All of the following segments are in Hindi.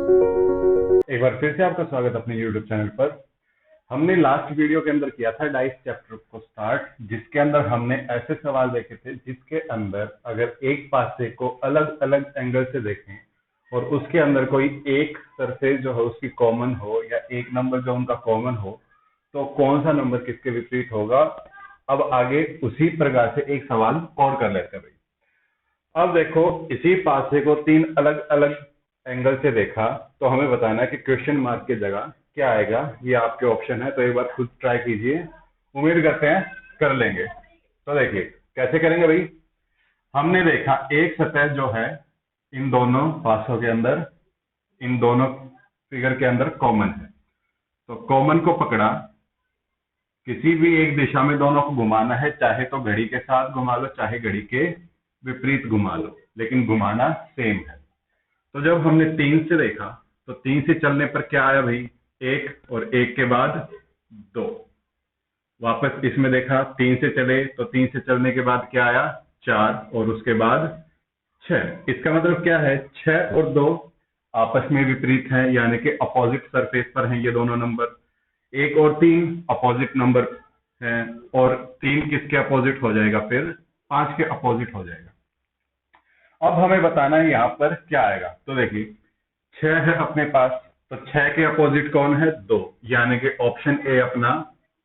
एक बार फिर से आपका स्वागत अपने YouTube चैनल पर। हमने लास्ट वीडियो के अंदर किया था डाइस चैप्टर को स्टार्ट, जिसके अंदर हमने ऐसे सवाल देखे थे जिसके अंदर अगर एक पासे को अलग अलग एंगल से देखें और उसके अंदर कोई एक सरफेस जो है उसकी कॉमन हो या एक नंबर जो उनका कॉमन हो, तो कौन सा नंबर किसके विपरीत होगा। अब आगे उसी प्रकार से एक सवाल और कर लेते हैं भाई। अब देखो, इसी पासे को तीन अलग अलग एंगल से देखा तो हमें बताना है कि क्वेश्चन मार्क की जगह क्या आएगा। ये आपके ऑप्शन है, तो एक बार खुद ट्राई कीजिए, उम्मीद करते हैं कर लेंगे। तो देखिए कैसे करेंगे भाई। हमने देखा एक सतह जो है इन दोनों पासों के अंदर, इन दोनों फिगर के अंदर कॉमन है, तो कॉमन को पकड़ा, किसी भी एक दिशा में दोनों को घुमाना है, चाहे तो घड़ी के साथ घुमा लो चाहे घड़ी के विपरीत घुमा लो, लेकिन घुमाना सेम है। तो जब हमने 3 से देखा तो 3 से चलने पर क्या आया भाई, 1 और 1 के बाद 2। वापस इसमें देखा 3 से चले तो 3 से चलने के बाद क्या आया, 4 और उसके बाद 6। इसका मतलब क्या है, 6 और 2 आपस में विपरीत हैं, यानी कि अपोजिट सरफेस पर हैं ये दोनों नंबर। 1 और 3 अपोजिट नंबर हैं, और 3 किसके अपोजिट हो जाएगा, फिर 5 के अपोजिट हो जाएगा। अब हमें बताना है यहाँ पर क्या आएगा। तो देखिए 6 है अपने पास, तो 6 के अपोजिट कौन है, 2, यानी कि ऑप्शन ए अपना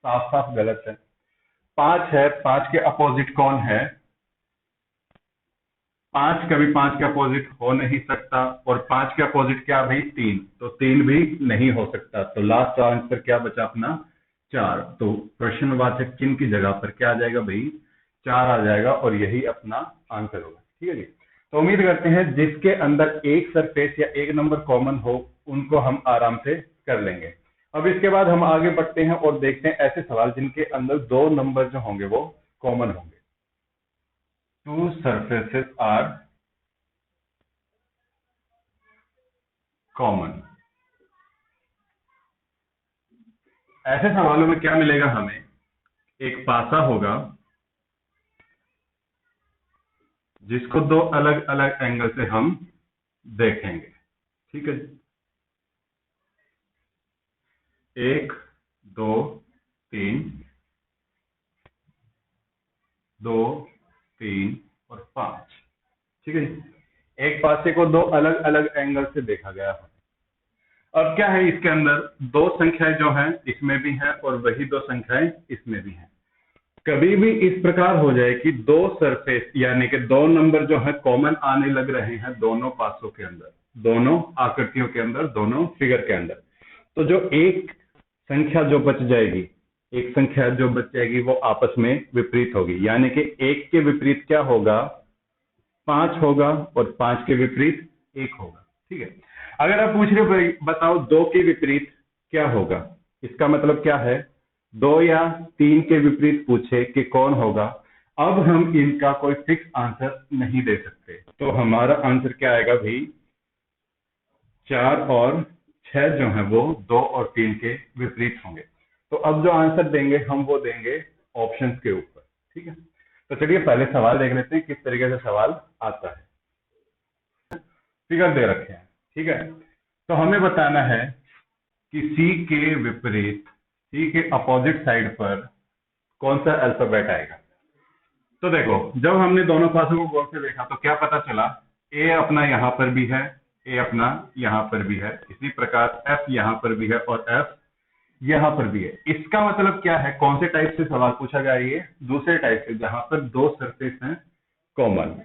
साफ साफ गलत है। 5 है, 5 के अपोजिट कौन है, 5 कभी 5 के अपोजिट हो नहीं सकता, और 5 के अपोजिट क्या भाई, 3, तो 3 भी नहीं हो सकता। तो लास्ट आंसर क्या बचा अपना, 4। तो प्रश्न वाचक चिन्ह की जगह पर क्या आ जाएगा भाई, 4 आ जाएगा, और यही अपना आंसर होगा। ठीक है जी। तो उम्मीद करते हैं जिसके अंदर एक सरफेस या एक नंबर कॉमन हो उनको हम आराम से कर लेंगे। अब इसके बाद हम आगे बढ़ते हैं और देखते हैं ऐसे सवाल जिनके अंदर 2 नंबर जो होंगे वो कॉमन होंगे। 2 surfaces are common। ऐसे सवालों में क्या मिलेगा हमें, एक पासा होगा जिसको 2 अलग अलग एंगल से हम देखेंगे। ठीक है, 1 2 3, 2 3 और 5। ठीक है, एक पासे को 2 अलग अलग एंगल से देखा गया है। अब क्या है, इसके अंदर 2 संख्याएं जो हैं इसमें भी हैं और वही 2 संख्याएं इसमें भी हैं। कभी भी इस प्रकार हो जाए कि 2 सरफेस यानी कि 2 नंबर जो है कॉमन आने लग रहे हैं दोनों पासों के अंदर, दोनों आकृतियों के अंदर, दोनों फिगर के अंदर, तो जो एक संख्या जो बच जाएगी, एक संख्या जो बच जाएगी वो आपस में विपरीत होगी, यानी कि 1 के विपरीत क्या होगा, 5 होगा, और 5 के विपरीत 1 होगा। ठीक है, अगर आप पूछ रहे हो बताओ 2 के विपरीत क्या होगा, इसका मतलब क्या है, 2 या 3 के विपरीत पूछे कि कौन होगा, अब हम इनका कोई फिक्स आंसर नहीं दे सकते। तो हमारा आंसर क्या आएगा भाई, 4 और 6 जो है वो 2 और 3 के विपरीत होंगे। तो अब जो आंसर देंगे हम वो देंगे ऑप्शंस के ऊपर। ठीक है, तो चलिए पहले सवाल देख लेते हैं किस तरीके से सवाल आता है। फिगर दे रखे हैं, ठीक है, तो हमें बताना है कि सी के विपरीत, सी के अपोजिट साइड पर कौन सा अल्फाबेट आएगा। तो देखो जब हमने दोनों पासों को गौर से देखा तो क्या पता चला, ए अपना यहां पर भी है, ए अपना यहां पर भी है, इसी प्रकार एफ यहां पर भी है और एफ यहां पर भी है। इसका मतलब क्या है, कौन से टाइप से सवाल पूछा गया है, ये दूसरे टाइप से, जहां पर 2 सरफेस हैं कॉमन,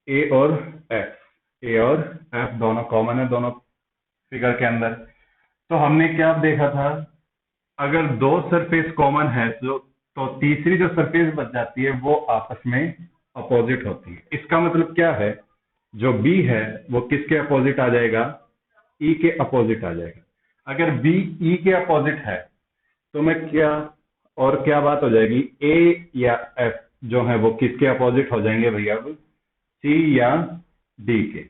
ए और एफ, ए और एफ दोनों कॉमन है दोनों फिगर के अंदर। तो हमने क्या देखा था, अगर 2 सरफेस कॉमन है तो तीसरी जो सरफेस बच जाती है वो आपस में अपोजिट होती है। इसका मतलब क्या है, जो बी है वो किसके अपोजिट आ जाएगा, ई के अपोजिट आ जाएगा। अगर बी ई के अपोजिट है तो मैं क्या, और क्या बात हो जाएगी, ए या एफ जो है वो किसके अपोजिट हो जाएंगे भैया, अब सी या डी के।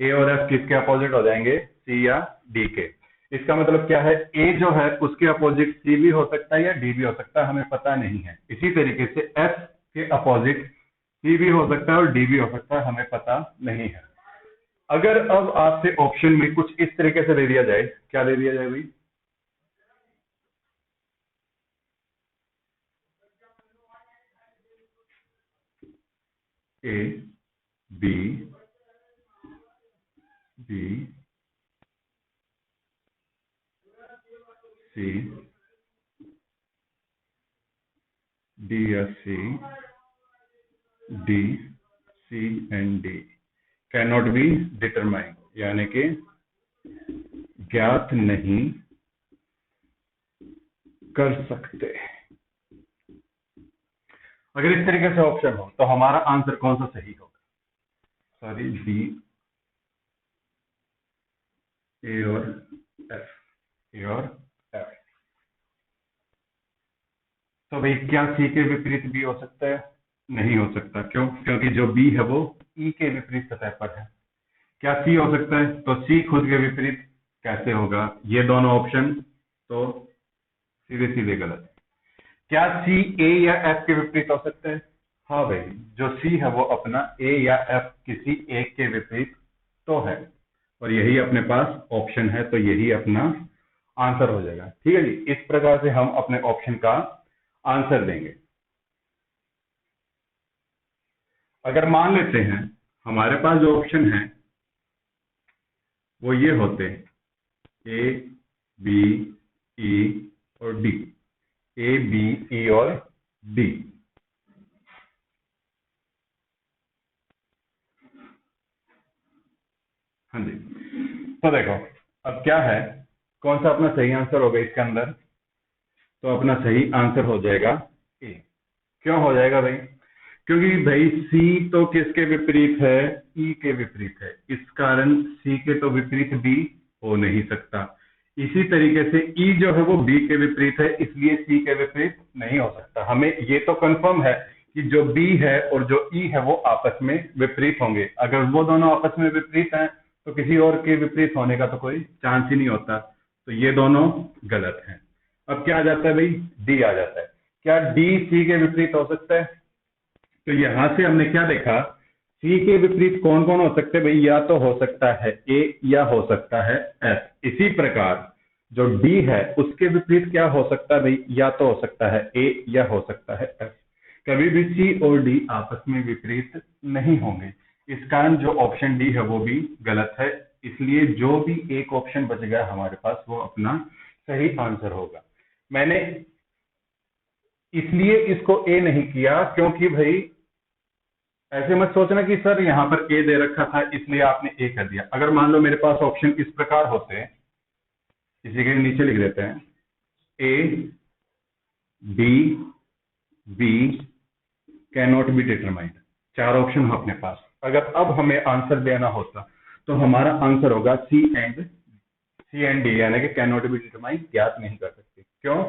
ए और एफ किसके अपोजिट हो जाएंगे, सी या डी के। इसका मतलब क्या है, ए जो है उसके अपोजिट सी भी हो सकता है या डी भी हो सकता है, हमें पता नहीं है। इसी तरीके से एफ के अपोजिट सी भी हो सकता है और डी भी हो सकता है, हमें पता नहीं है। अगर अब आपसे ऑप्शन में कुछ इस तरीके से दे दिया जाए, क्या दे दिया जाए भाई? A B B C D या C D C and D can not be determine, यानी कि ज्ञात नहीं कर सकते। अगर इस तरीके से ऑप्शन हो तो हमारा आंसर कौन सा सही होगा? सॉरी, डी, ए और एफ, ए और एफ। तो भाई क्या सी के विपरीत बी हो सकता है? नहीं हो सकता। क्यों? क्योंकि जो बी है वो ई के विपरीत सतह पर है। क्या सी हो सकता है? तो सी खुद के विपरीत कैसे होगा? ये दोनों ऑप्शन तो सीधे सीधे गलत है। क्या सी ए या एफ के विपरीत हो सकता है? हाँ भाई, जो सी है वो अपना ए या एफ किसी एक के विपरीत तो है, और यही अपने पास ऑप्शन है, तो यही अपना आंसर हो जाएगा। ठीक है जी, इस प्रकार से हम अपने ऑप्शन का आंसर देंगे। अगर मान लेते हैं हमारे पास जो ऑप्शन है वो ये होते ए बी ई और डी, ए बी ई और डी। हाँ जी, तो देखो अब क्या है, कौन सा अपना सही आंसर होगा इसके अंदर? तो अपना सही आंसर हो जाएगा ए। क्यों हो जाएगा भाई? क्योंकि भाई सी तो किसके विपरीत है? ई के विपरीत है। इस कारण सी के तो विपरीत बी हो नहीं सकता। इसी तरीके से ई जो है वो बी के विपरीत है, इसलिए सी के विपरीत नहीं हो सकता। हमें ये तो कंफर्म है कि जो बी है और जो ई है वो आपस में विपरीत होंगे। अगर वो दोनों आपस में विपरीत हैं तो किसी और के विपरीत होने का तो कोई चांस ही नहीं होता। तो ये दोनों गलत हैं। अब क्या आ जाता है भाई? डी आ जाता है। क्या डी सी के विपरीत हो सकता है? तो यहां से हमने क्या देखा, सी के विपरीत कौन कौन हो सकते हैं भाई? या तो हो सकता है ए या हो सकता है एफ। इसी प्रकार जो डी है उसके विपरीत क्या हो सकता है भाई? या तो हो सकता है ए या हो सकता है एफ। कभी भी सी और डी आपस में विपरीत नहीं होंगे। इस कारण जो ऑप्शन डी है वो भी गलत है। इसलिए जो भी एक ऑप्शन बच गया हमारे पास वो अपना सही आंसर होगा। मैंने इसलिए इसको ए नहीं किया क्योंकि भाई ऐसे मत सोचना कि सर यहाँ पर ए दे रखा था इसलिए आपने ए कर दिया। अगर मान लो मेरे पास ऑप्शन इस प्रकार होते, इसी के नीचे लिख देते हैं, A D B can not be determined. चार ऑप्शन हो अपने पास। अगर अब हमें आंसर देना होता तो हमारा आंसर होगा सी एंड डी, यानी कि कैन नॉट बी डिटरमाइंड, ज्ञात नहीं कर सकते। क्यों?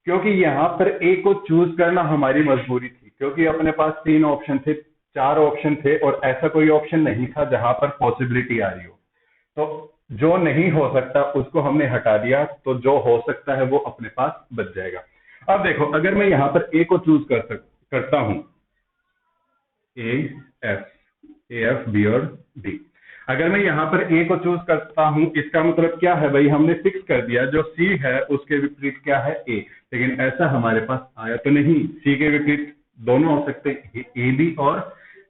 क्योंकि यहाँ पर ए को चूज करना हमारी मजबूरी थी, क्योंकि अपने पास तीन ऑप्शन थे, चार ऑप्शन थे, और ऐसा कोई ऑप्शन नहीं था जहां पर पॉसिबिलिटी आ रही हो। तो जो नहीं हो सकता उसको हमने हटा दिया, तो जो हो सकता है वो अपने पास बच जाएगा। अब देखो, अगर मैं यहाँ पर ए को चूज करता हूं, ए एफ बी और डी। अगर मैं यहाँ पर ए को चूज करता हूं, इसका मतलब क्या है भाई? हमने फिक्स कर दिया जो सी है उसके विपरीत क्या है? ए। लेकिन ऐसा हमारे पास आया तो नहीं। सी के विपरीत दोनों हो सकते हैं, ए बी और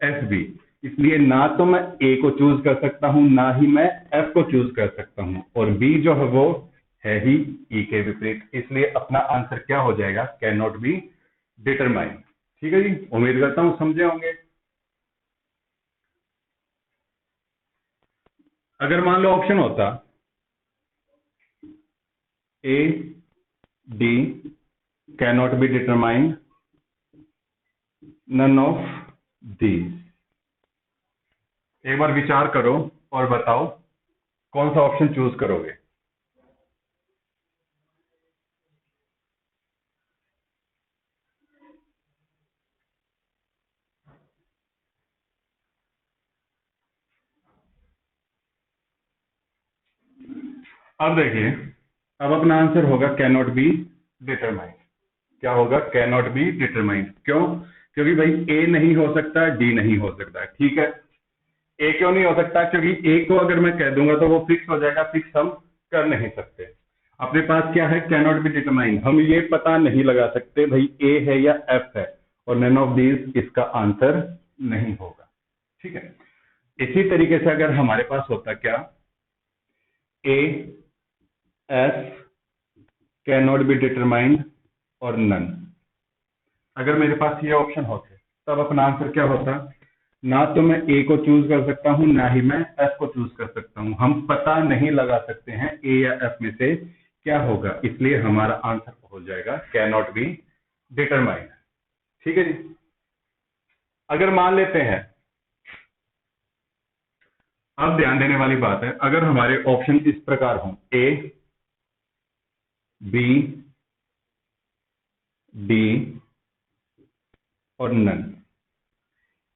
एफ बी। इसलिए ना तो मैं ए को चूज कर सकता हूं, ना ही मैं एफ को चूज कर सकता हूं, और बी जो है वो है ही ई के विपरीत। इसलिए अपना आंसर क्या हो जाएगा? Can not be determine. ठीक है जी, उम्मीद करता हूं समझे होंगे। अगर मान लो ऑप्शन होता A D can not be determined, none of these. एक बार विचार करो और बताओ कौन सा ऑप्शन चूज करोगे? अब देखिए, अब अपना आंसर होगा कैन नॉट बी डिटरमाइंड। क्या होगा? Can not be determined. क्यों? क्योंकि भाई ए नहीं हो सकता, डी नहीं हो सकता। ठीक है, ए क्यों नहीं हो सकता? क्योंकि ए को अगर मैं कह दूंगा तो वो फिक्स हो जाएगा, फिक्स हम कर नहीं सकते। अपने पास क्या है? Cannot be determine. हम ये पता नहीं लगा सकते भाई ए है या एफ है, और नन ऑफ दीज इसका आंसर नहीं होगा। ठीक है, इसी तरीके से अगर हमारे पास होता क्या, A S cannot be determined और नन, अगर मेरे पास ये ऑप्शन होते तब अपना आंसर क्या होता? ना तो मैं ए को चूज कर सकता हूं, ना ही मैं एफ को चूज कर सकता हूं। हम पता नहीं लगा सकते हैं ए या एफ में से क्या होगा, इसलिए हमारा आंसर हो जाएगा कैनॉट बी डिटरमाइंड। ठीक है जी। अगर मान लेते हैं, अब ध्यान देने वाली बात है, अगर हमारे ऑप्शन इस प्रकार हों, ए बी डी और नन,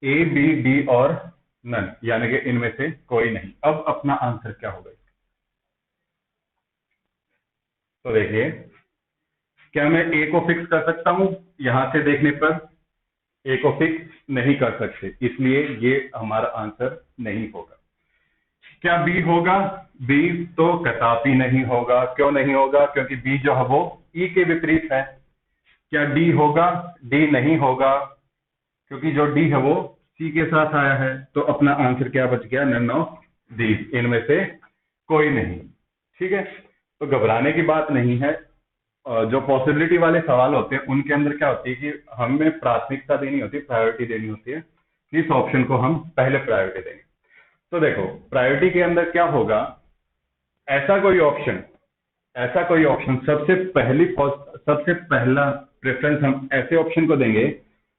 ए बी डी और नन, यानी कि इनमें से कोई नहीं, अब अपना आंसर क्या होगा? तो देखिए, क्या मैं ए को फिक्स कर सकता हूं? यहां से देखने पर ए को फिक्स नहीं कर सकते, इसलिए ये हमारा आंसर नहीं होगा। क्या बी होगा? बी तो कदापि नहीं होगा। क्यों नहीं होगा? क्योंकि बी जो है वो ई के विपरीत है। क्या डी होगा? डी नहीं होगा, क्योंकि जो डी है वो सी के साथ आया है। तो अपना आंसर क्या बच गया? नन ऑफ दीज, इनमें से कोई नहीं। ठीक है, तो घबराने की बात नहीं है। जो पॉसिबिलिटी वाले सवाल होते हैं उनके अंदर क्या होती है कि हमें प्राथमिकता देनी होती है, प्रायोरिटी देनी होती है, किस ऑप्शन को हम पहले प्रायोरिटी देंगे। तो देखो, प्रायोरिटी के अंदर क्या होगा, ऐसा कोई ऑप्शन सबसे पहला प्रेफरेंस हम ऐसे ऑप्शन को देंगे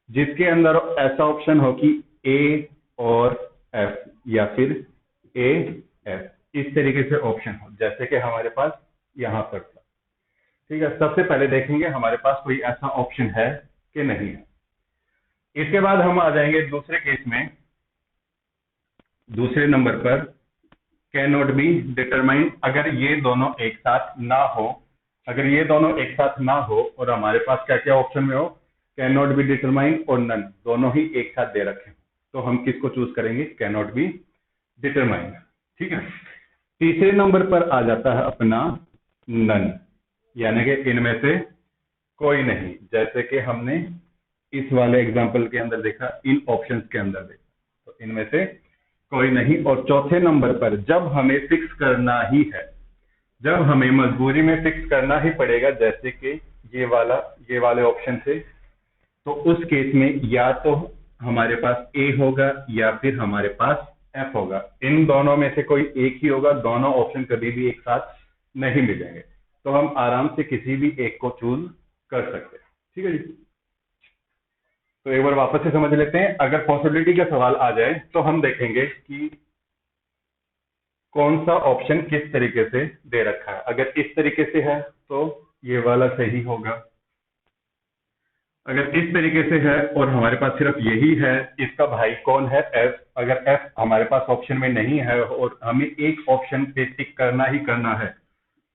जिसके अंदर ऐसा ऑप्शन हो कि ए और एफ, या फिर ए एफ, इस तरीके से ऑप्शन हो, जैसे कि हमारे पास यहां पर था। ठीक है, सबसे पहले देखेंगे हमारे पास कोई ऐसा ऑप्शन है कि नहीं है। इसके बाद हम आ जाएंगे दूसरे केस में, दूसरे नंबर पर कैन नॉट बी डिटरमाइन। अगर ये दोनों एक साथ ना हो, और हमारे पास क्या क्या ऑप्शन में हो, कैन नॉट बी डिटरमाइन और नन, दोनों ही एक साथ दे रखे, तो हम किसको चूज करेंगे? Can not be determine. ठीक है, तीसरे नंबर पर आ जाता है अपना नन, यानी कि इनमें से कोई नहीं, जैसे कि हमने इस वाले एग्जाम्पल के अंदर देखा, इन ऑप्शंस के अंदर देखा, तो इनमें से कोई नहीं। और चौथे नंबर पर जब हमें फिक्स करना ही है, जब हमें मजबूरी में फिक्स करना ही पड़ेगा, जैसे कि ये वाले ऑप्शन से, तो उस केस में या तो हमारे पास ए होगा या फिर हमारे पास एफ होगा। इन दोनों में से कोई एक ही होगा, दोनों ऑप्शन कभी भी एक साथ नहीं मिलेंगे, तो हम आराम से किसी भी एक को चूज कर सकते हैं। ठीक है जी, तो एक बार वापस से समझ लेते हैं। अगर पॉसिबिलिटी का सवाल आ जाए तो हम देखेंगे कि कौन सा ऑप्शन किस तरीके से दे रखा है। अगर इस तरीके से है तो ये वाला सही होगा, अगर इस तरीके से है और हमारे पास सिर्फ यही है, इसका भाई कौन है? एफ। अगर एफ हमारे पास ऑप्शन में नहीं है और हमें एक ऑप्शन पे टिक करना ही करना है,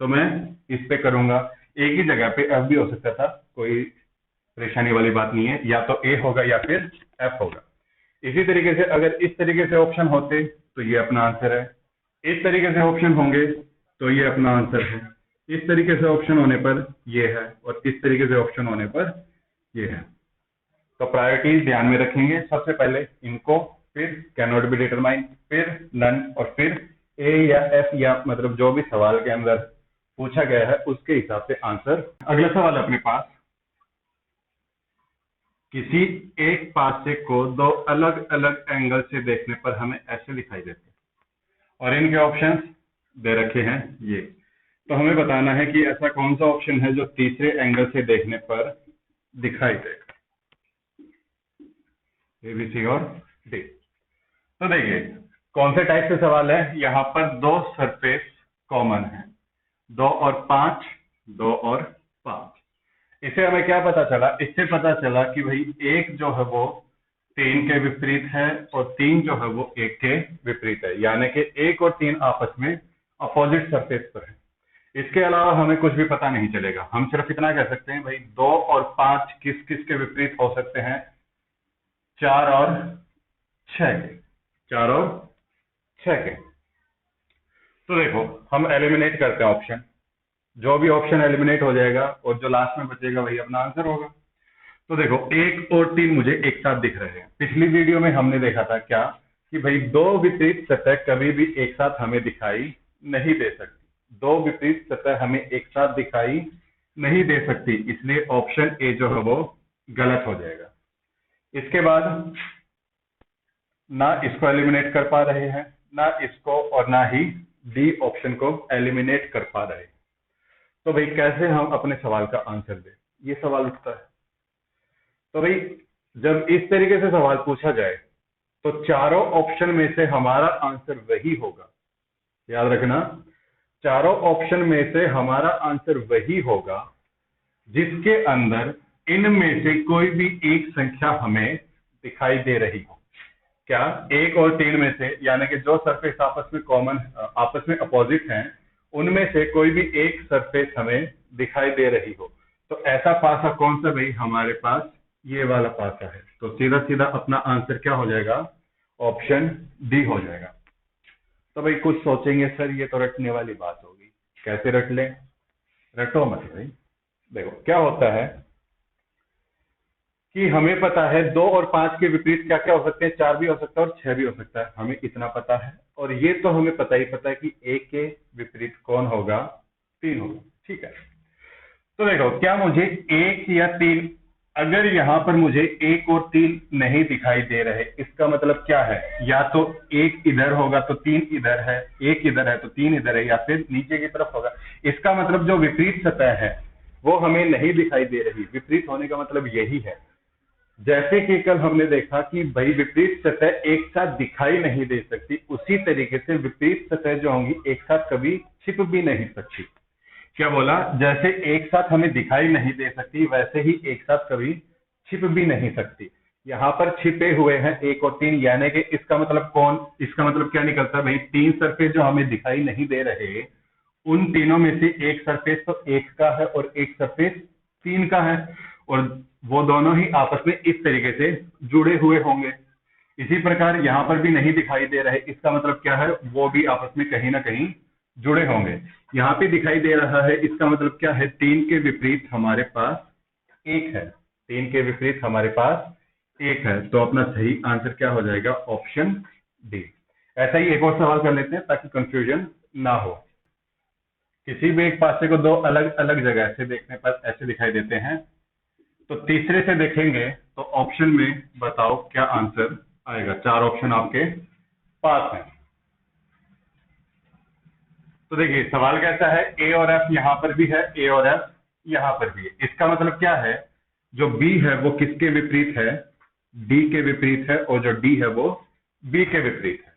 तो मैं इस पे करूंगा। एक ही जगह पे एफ भी हो सकता था, कोई परेशानी वाली बात नहीं है, या तो ए होगा या फिर एफ होगा। इसी तरीके से अगर इस तरीके से ऑप्शन होते तो ये अपना आंसर है, इस तरीके से ऑप्शन होंगे तो ये अपना आंसर है, इस तरीके से ऑप्शन होने पर ये है, और इस तरीके से ऑप्शन होने पर ये है। तो प्रायोरिटी ध्यान में रखेंगे, सबसे पहले इनको, फिर कैन नॉट बी डिटरमाइन, फिर नन, और फिर ए या एफ, या मतलब जो भी सवाल के अंदर पूछा गया है उसके हिसाब से आंसर। अगला सवाल अपने पास, किसी एक पासे को दो अलग अलग एंगल से देखने पर हमें ऐसे दिखाई देते हैं, और इनके ऑप्शंस दे रखे हैं ये। तो हमें बताना है कि ऐसा कौन सा ऑप्शन है जो तीसरे एंगल से देखने पर दिखाई देगा, ए बी सी और डी। तो देखिए कौन से टाइप से सवाल है। यहाँ पर दो सरफेस कॉमन है, 2 और 5, 2 और 5। इससे हमें क्या पता चला? इससे पता चला कि भाई एक जो है वो 3 के विपरीत है और 3 जो है वो 1 के विपरीत है, यानी कि 1 और 3 आपस में अपोजिट सरफेस पर है। इसके अलावा हमें कुछ भी पता नहीं चलेगा, हम सिर्फ इतना कह सकते हैं भाई 2 और 5 किस किस के विपरीत हो सकते हैं? 4 और 6 के, 4 और 6 के। तो देखो हम एलिमिनेट करते हैं ऑप्शन, जो भी ऑप्शन एलिमिनेट हो जाएगा और जो लास्ट में बचेगा वही अपना आंसर होगा। तो देखो 1 और 3 मुझे एक साथ दिख रहे हैं। पिछली वीडियो में हमने देखा था क्या कि भाई दो विपरीत सतह कभी भी एक साथ हमें दिखाई नहीं दे सकती, दो विपरीत सतह हमें एक साथ दिखाई नहीं दे सकती, इसलिए ऑप्शन ए जो है वो गलत हो जाएगा। इसके बाद ना इसको एलिमिनेट कर पा रहे हैं, ना इसको, और ना ही डी ऑप्शन को एलिमिनेट कर पा रहे हैं। तो भाई कैसे हम अपने सवाल का आंसर दें, ये सवाल उठता है। तो भाई जब इस तरीके से सवाल पूछा जाए तो चारों ऑप्शन में से हमारा आंसर वही होगा, याद रखना, चारों ऑप्शन में से हमारा आंसर वही होगा जिसके अंदर इनमें से कोई भी एक संख्या हमें दिखाई दे रही हो। क्या 1 और 3 में से, यानी कि जो सरफेस आपस में कॉमन, आपस में अपोजिट हैं, उनमें से कोई भी एक सरफेस हमें दिखाई दे रही हो। तो ऐसा पासा कौन सा भाई, हमारे पास ये वाला पासा है। तो सीधा सीधा अपना आंसर क्या हो जाएगा, ऑप्शन डी हो जाएगा। तो भाई कुछ सोचेंगे सर ये तो रटने वाली बात होगी, कैसे रट लें? रटो मत भाई। देखो क्या होता है कि हमें पता है 2 और 5 के विपरीत क्या क्या हो सकते हैं, 4 भी हो सकता है और 6 भी हो सकता है, हमें इतना पता है। और ये तो हमें पता ही पता है कि 1 के विपरीत कौन होगा, 3 होगा, ठीक है। तो देखो क्या मुझे 1 या 3, अगर यहां पर मुझे 1 और 3 नहीं दिखाई दे रहे, इसका मतलब क्या है, या तो 1 इधर होगा तो 3 इधर है, 1 इधर है तो 3 इधर है, या फिर नीचे की तरफ होगा। इसका मतलब जो विपरीत सतह है वो हमें नहीं दिखाई दे रही। विपरीत होने का मतलब यही है, जैसे कि कल हमने देखा कि भाई विपरीत सतह एक साथ दिखाई नहीं दे सकती, उसी तरीके से विपरीत सतह जो होंगी एक साथ कभी छिप भी नहीं सकती। क्या बोला, जैसे एक साथ हमें दिखाई नहीं दे सकती वैसे ही एक साथ कभी छिप भी नहीं सकती। यहाँ पर छिपे हुए हैं 1 और 3, यानी कि इसका मतलब कौन, इसका मतलब क्या निकलता है भाई, 3 सरफेस जो हमें दिखाई नहीं दे रहे, उन तीनों में से एक सरफेस तो 1 का है और एक सरफेस 3 का है, और वो दोनों ही आपस में इस तरीके से जुड़े हुए होंगे। इसी प्रकार यहाँ पर भी नहीं दिखाई दे रहे, इसका मतलब क्या है, वो भी आपस में कहीं ना कहीं जुड़े होंगे। यहाँ पे दिखाई दे रहा है, इसका मतलब क्या है, 3 के विपरीत हमारे पास 1 है, 3 के विपरीत हमारे पास 1 है। तो अपना सही आंसर क्या हो जाएगा, ऑप्शन डी। ऐसा ही एक और सवाल कर लेते हैं ताकि कंफ्यूजन ना हो। किसी भी एक पासे को दो अलग अलग जगह से देखने पर ऐसे दिखाई देते हैं, तो तीसरे से देखेंगे तो ऑप्शन में बताओ क्या आंसर आएगा। 4 ऑप्शन आपके पास हैं। तो देखिए सवाल कैसा है, ए और एफ यहाँ पर भी है, ए और एफ यहाँ पर भी है। इसका मतलब क्या है, जो बी है वो किसके विपरीत है, डी के विपरीत है, और जो डी है वो बी के विपरीत है।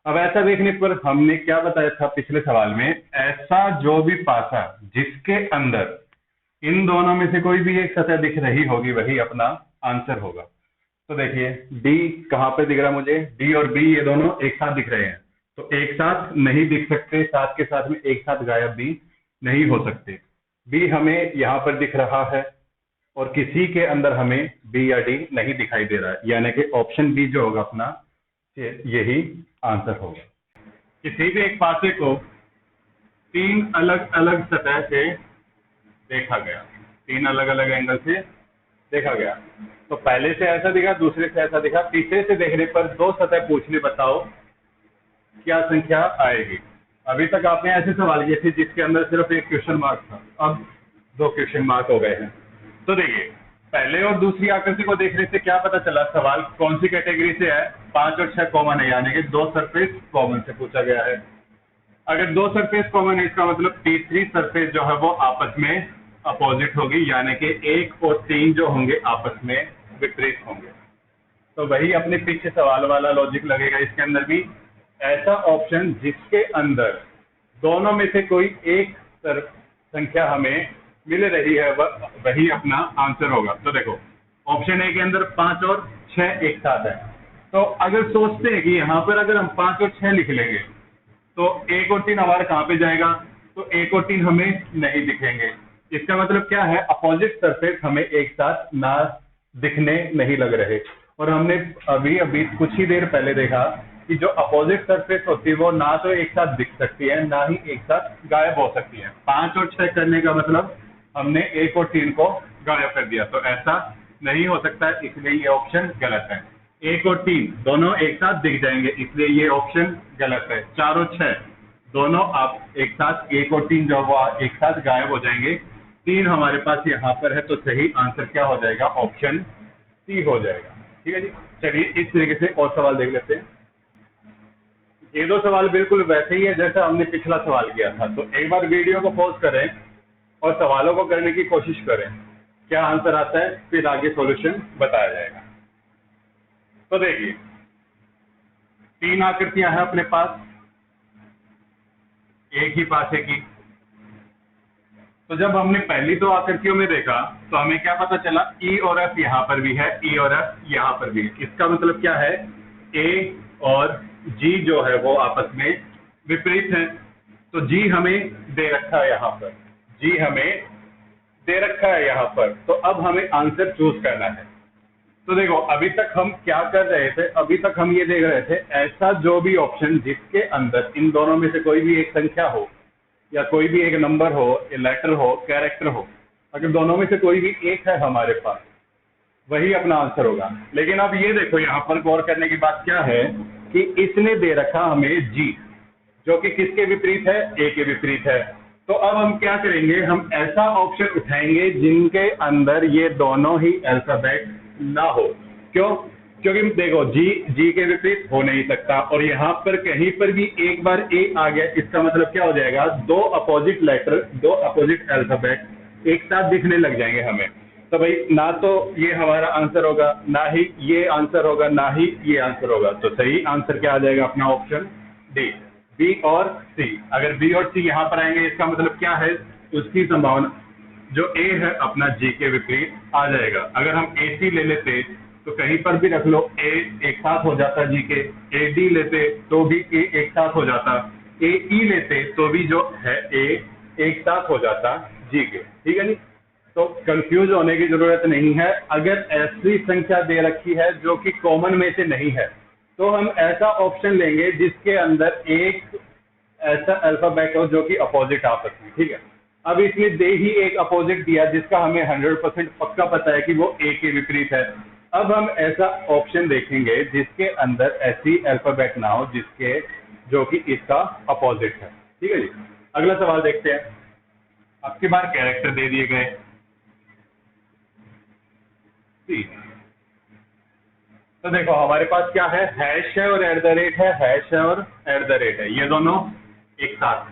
अब ऐसा देखने पर हमने क्या बताया था पिछले सवाल में, ऐसा जो भी पासा जिसके अंदर इन दोनों में से कोई भी एक सतह दिख रही होगी वही अपना आंसर होगा। तो देखिए डी कहाँ पे दिख रहा है मुझे, डी और बी ये दोनों एक साथ दिख रहे हैं, तो एक साथ नहीं दिख सकते, साथ के साथ में एक साथ गायब भी नहीं हो सकते। बी हमें यहाँ पर दिख रहा है और किसी के अंदर हमें बी या डी नहीं दिखाई दे रहा है, यानी कि ऑप्शन बी जो होगा अपना यही आंसर होगा। किसी भी एक पासे को 3 अलग अलग सतह से देखा गया, 3 अलग अलग एंगल से देखा गया, तो पहले से ऐसा दिखा, दूसरे से ऐसा दिखा, तीसरे से देखने पर 2 सतह पूछने, बताओ क्या संख्या आएगी। अभी तक आपने ऐसे सवाल किए थे जिसके अंदर सिर्फ एक क्वेश्चन मार्क था, अब 2 क्वेश्चन मार्क हो गए हैं। तो देखिए पहले और दूसरी आकृति को देखने से क्या पता चला, सवाल कौन सी कैटेगरी से है, 5 और 6 कॉमन है, यानी कि 2 सरफेस कॉमन से पूछा गया है। अगर 2 सरफेस कॉमन है, इसका मतलब तीसरी सरफेस जो है वो आपस में अपोजिट होगी, यानी कि 1 और 3 जो होंगे आपस में विपरीत होंगे। तो वही अपने पीछे सवाल वाला लॉजिक लगेगा इसके अंदर भी, ऐसा ऑप्शन जिसके अंदर दोनों में से कोई एक संख्या हमें मिल रही है वही अपना आंसर होगा। तो देखो ऑप्शन ए के अंदर 5 और 6 एक साथ है, तो अगर सोचते हैं कि यहाँ पर अगर हम 5 और 6 लिख लेंगे तो 1 और 3 हमारा कहाँ पे जाएगा, तो 1 और 3 हमें नहीं दिखेंगे। इसका मतलब क्या है, अपोजिट सरफेस हमें एक साथ ना दिखने नहीं लग रहे। और हमने अभी अभी कुछ ही देर पहले देखा कि जो अपोजिट सरफेस होती है वो ना तो एक साथ दिख सकती है ना ही एक साथ गायब हो सकती है। 5 और 6 करने का मतलब हमने 1 और 3 को गायब कर दिया, तो ऐसा नहीं हो सकता है, इसलिए ये ऑप्शन गलत है। 1 और 3 दोनों एक साथ दिख जाएंगे, इसलिए ये ऑप्शन गलत है। 4 और 6 दोनों आप एक साथ 1 और 3 जो वो एक साथ गायब हो जाएंगे। 3 हमारे पास यहाँ पर है, तो सही आंसर क्या हो जाएगा? ऑप्शन सी हो जाएगा। ठीक है जी, चलिए इस तरीके से और सवाल देख लेते हैं। ये 2 सवाल बिल्कुल वैसे ही है जैसा हमने पिछला सवाल किया था, तो एक बार वीडियो को पॉज करें और सवालों को करने की कोशिश करें, क्या आंसर आता है, फिर आगे सॉल्यूशन बताया जाएगा। तो देखिए 3 आकृतियां हैं अपने पास, एक ही पासे की। तो जब हमने पहली 2 आकृतियों में देखा तो हमें क्या पता चला, ई और एफ यहाँ पर भी है, ई और एफ यहाँ पर भी है। इसका मतलब क्या है, ए और जी जो है वो आपस में विपरीत है। तो जी हमें दे रखा है यहाँ पर, जी हमें दे रखा है यहाँ पर, तो अब हमें आंसर चूज करना है। तो देखो अभी तक हम क्या कर रहे थे, अभी तक हम ये देख रहे थे ऐसा जो भी ऑप्शन जिसके अंदर इन दोनों में से कोई भी एक संख्या हो या कोई भी एक नंबर हो, लेटर हो, कैरेक्टर हो, अगर दोनों में से कोई भी एक है हमारे पास, वही अपना आंसर होगा। लेकिन अब ये देखो यहाँ पर गौर करने की बात क्या है कि इसने दे रखा हमें जी, जो कि किसके विपरीत है, ए के विपरीत है। तो अब हम क्या करेंगे, हम ऐसा ऑप्शन उठाएंगे जिनके अंदर ये दोनों ही अल्फाबेट ना हो। क्यों? क्योंकि देखो जी के विपरीत हो नहीं सकता, और यहाँ पर कहीं पर भी एक बार ए आ गया, इसका मतलब क्या हो जाएगा, 2 अपोजिट लेटर, 2 अपोजिट अल्फाबेट एक साथ दिखने लग जाएंगे हमें। तो भाई ना तो ये हमारा आंसर होगा, ना ही ये आंसर होगा, ना ही ये आंसर होगा। तो सही आंसर क्या आ जाएगा अपना? ऑप्शन डी, बी और सी। अगर बी और सी यहाँ पर आएंगे इसका मतलब क्या है, उसकी संभावना जो ए है अपना जी के विपरीत आ जाएगा। अगर हम ए सी ले लेते तो कहीं पर भी रख लो, ए एक साथ हो जाता जी के, ए डी लेते तो भी ए एक साथ हो जाता, ए ई लेते तो भी जो है ए एक साथ हो जाता जी के। ठीक है जी, तो कंफ्यूज होने की जरूरत नहीं है। अगर ऐसी संख्या दे रखी है जो कि कॉमन में से नहीं है, तो हम ऐसा ऑप्शन लेंगे जिसके अंदर एक ऐसा अल्फाबेट हो जो कि अपोजिट आपस में। ठीक है, अब इसने दे ही एक अपोजिट दिया जिसका हमें 100% पक्का पता है कि वो ए के विपरीत है। अब हम ऐसा ऑप्शन देखेंगे जिसके अंदर ऐसी अल्फाबेट ना हो जिसके जो कि इसका अपोजिट है। ठीक है जी, अगला सवाल देखते हैं। आपके बार कैरेक्टर दे दिए गए, तो देखो हमारे पास क्या है, हैश है और एट द रेट है, हैश है और एट द रेट है, ये दोनों एक साथ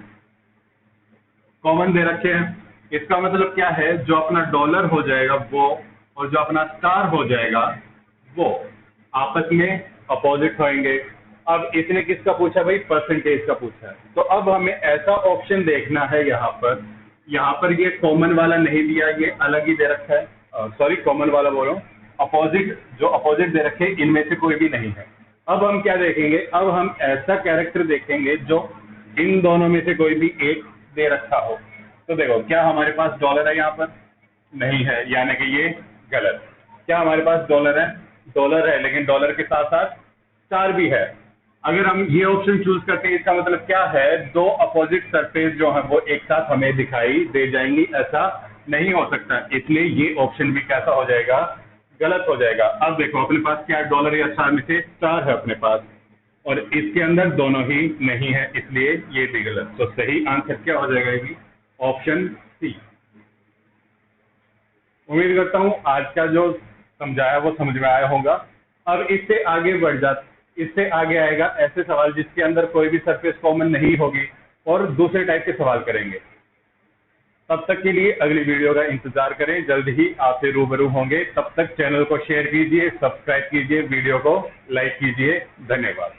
कॉमन दे रखे हैं। इसका मतलब क्या है, जो अपना डॉलर हो जाएगा वो और जो अपना स्टार हो जाएगा वो आपस में अपोजिट होंगे। अब इसने किसका पूछा भाई, परसेंटेज का पूछा है। तो अब हमें ऐसा ऑप्शन देखना है यहाँ पर ये कॉमन वाला नहीं दिया, ये अलग ही दे रखा है, सॉरी कॉमन वाला बोल रहा हूँ, अपोजिट जो अपोजिट दे रखे इनमें से कोई भी नहीं है। अब हम क्या देखेंगे, अब हम ऐसा कैरेक्टर देखेंगे जो इन दोनों में से कोई भी एक दे रखा हो। तो देखो क्या हमारे पास डॉलर है, यहाँ पर नहीं है, यानी कि ये गलत। क्या हमारे पास डॉलर है, डॉलर है, लेकिन डॉलर के साथ साथ स्टार भी है। अगर हम ये ऑप्शन चूज करते हैं इसका मतलब क्या है, 2 अपोजिट सरफेस जो है वो एक साथ हमें दिखाई दे जाएंगी, ऐसा नहीं हो सकता। इसलिए ये ऑप्शन भी कैसा हो जाएगा, गलत हो जाएगा। अब देखो अपने पास क्या डॉलर या स्टार में से स्टार है अपने पास, और इसके अंदर दोनों ही नहीं है, इसलिए ये भी गलत। तो सही आंसर क्या हो जाएगा, ये ऑप्शन सी। उम्मीद करता हूं आज का जो समझाया वो समझ में आया होगा। अब इससे आगे बढ़ जाते, इससे आगे आएगा ऐसे सवाल जिसके अंदर कोई भी सरफेस कॉमन नहीं होगी और दूसरे टाइप के सवाल करेंगे। तब तक के लिए अगली वीडियो का इंतजार करें, जल्द ही आपसे रूबरू होंगे। तब तक चैनल को शेयर कीजिए, सब्सक्राइब कीजिए, वीडियो को लाइक कीजिए। धन्यवाद।